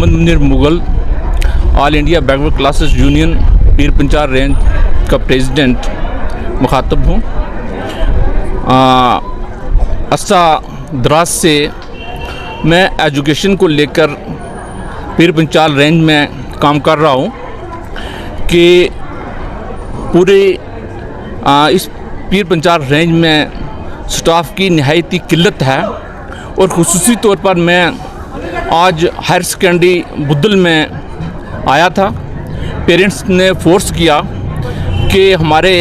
Mohammad Munir Mughal, all India backward classes union Pir Panchal range का president मुखातब हूँ। अरसा दराज से मैं एजुकेशन को लेकर पीर पंचाल रेंज में काम कर रहा हूँ कि पूरे इस पीर पंचाल रेंज में स्टाफ की नहायती किल्लत है और ख़ुसूसी तौर पर मैं आज हायर सेकेंडरी बुद्दल में आया था। पेरेंट्स ने फोर्स किया कि हमारे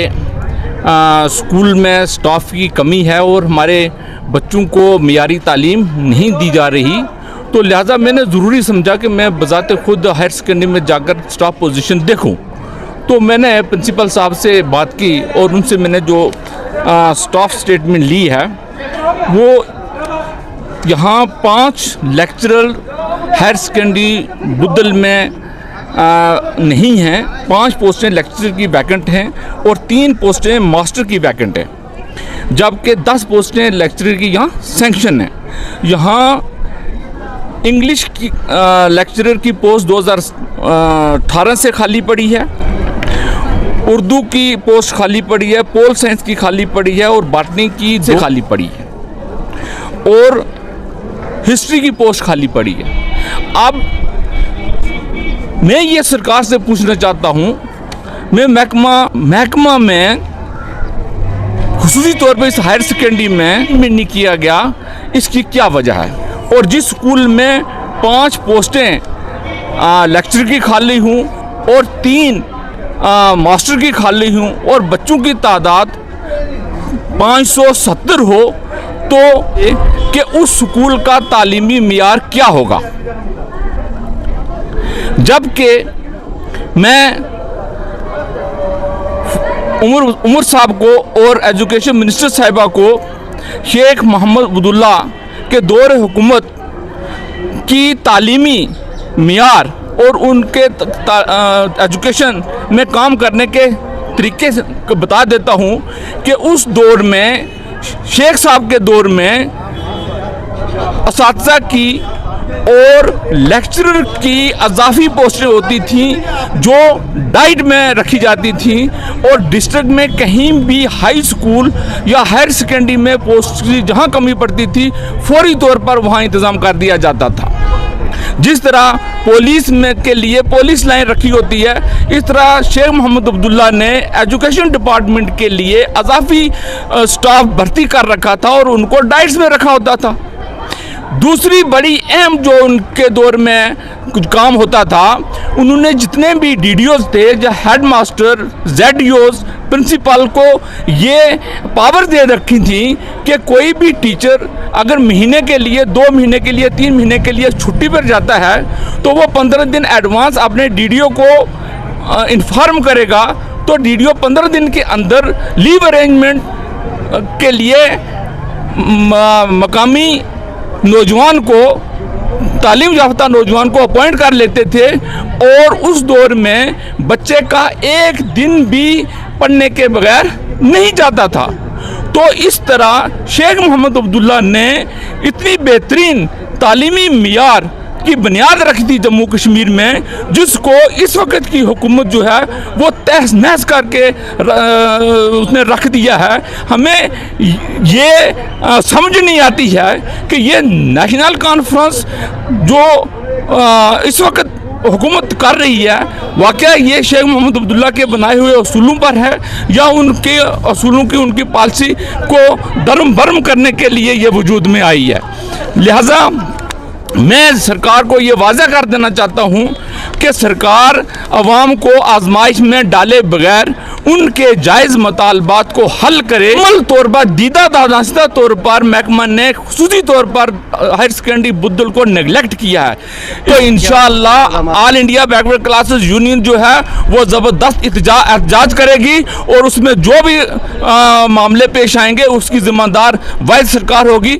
स्कूल में स्टाफ की कमी है और हमारे बच्चों को मियारी तालीम नहीं दी जा रही, तो लिहाजा मैंने ज़रूरी समझा कि मैं बज़ाते खुद हायर सेकेंडरी में जाकर स्टाफ पोजीशन देखूं। तो मैंने प्रिंसिपल साहब से बात की और उनसे मैंने जो स्टाफ स्टेटमेंट ली है वो यहाँ 5 लेक्चरर हायर सेकेंडरी बुद्दल में नहीं हैं। 5 पोस्टें लेक्चरर की वैकेंट हैं और 3 पोस्टें मास्टर की वैकेंट हैं, जबकि 10 पोस्टें लेक्चरर की यहाँ सैंक्शन हैं। यहाँ इंग्लिश की लेक्चरर की पोस्ट 2018 से खाली पड़ी है, उर्दू की पोस्ट खाली पड़ी है, पोल साइंस की खाली पड़ी है और बॉटनी की से खाली पड़ी है और हिस्ट्री की पोस्ट खाली पड़ी है। अब मैं ये सरकार से पूछना चाहता हूँ, मैं महकमा में ख़ुसूसी तौर पर इस हायर सेकेंडरी में नहीं किया गया, इसकी क्या वजह है? और जिस स्कूल में 5 पोस्टें लेक्चर की खाली हूँ और 3 मास्टर की खाली हूँ और बच्चों की तादाद 570 हो, तो कि उस स्कूल का तालीमी मियार क्या होगा? जबकि मैं उमर साहब को और एजुकेशन मिनिस्टर साहिबा को शेख मोहम्मद अब्दुल्ला के दौर हुकूमत की तालीमी मियार और उनके एजुकेशन में काम करने के तरीके से बता देता हूँ कि उस दौर में शेख साहब के दौर में असातिज़ा की और लेक्चरर की अज़ाफ़ी पोस्टें होती थी जो डाइट में रखी जाती थी और डिस्ट्रिक्ट में कहीं भी हाई स्कूल या हायर सेकेंडरी में पोस्ट की जहाँ कमी पड़ती थी फौरी तौर पर वहाँ इंतज़ाम कर दिया जाता था। जिस तरह पुलिस में के लिए पुलिस लाइन रखी होती है, इस तरह शेख मोहम्मद अब्दुल्ला ने एजुकेशन डिपार्टमेंट के लिए अज़ाफ़ी स्टाफ भर्ती कर रखा था और उनको डाइट्स में रखा होता था। दूसरी बड़ी अहम जो उनके दौर में कुछ काम होता था, उन्होंने जितने भी डीडीओज थे, जो हेड मास्टर, जेडीओज, प्रिंसिपल को ये पावर दे रखी थी कि कोई भी टीचर अगर महीने के लिए, 2 महीने के लिए, 3 महीने के लिए छुट्टी पर जाता है तो वो 15 दिन एडवांस अपने डीडीओ को इन्फॉर्म करेगा, तो डीडीओ 15 दिन के अंदर लीव अरेंजमेंट के लिए मकामी नौजवान को, तालीम याफ्ता नौजवान को अपॉइंट कर लेते थे और उस दौर में बच्चे का एक दिन भी पढ़ने के बगैर नहीं जाता था। तो इस तरह शेख मोहम्मद अब्दुल्ला ने इतनी बेहतरीन तालीमी मियार की बुनियाद रखी थी जम्मू कश्मीर में, जिसको इस वक्त की हुकूमत जो है वो तहस नहस करके उसने रख दिया है। हमें ये समझ नहीं आती है कि ये नेशनल कॉन्फ्रेंस जो इस वक्त हुकूमत कर रही है, वाकया ये शेख मोहम्मद अब्दुल्ला के बनाए हुए असूलों पर है या उनके असूलों की, उनकी पॉलिसी को दरम बरम करने के लिए ये वजूद में आई है। लिहाजा मैं सरकार को ये वाज़ा कर देना चाहता हूँ कि सरकार अवाम को आजमाइश में डाले बगैर उनके जायज़ मुतालबात को हल करे। अमल तौर पर दीदा दादास्ता तौर पर महकमा ने खुसूसी तौर पर हायर सेकेंडरी बुद्दल को नेगलेक्ट किया है। तो इंशाअल्लाह all India backward classes union जो है वो ज़बरदस्त एहतजाज करेगी और उसमें जो भी मामले पेश आएंगे उसकी ज़िम्मेदार वाहिद सरकार होगी।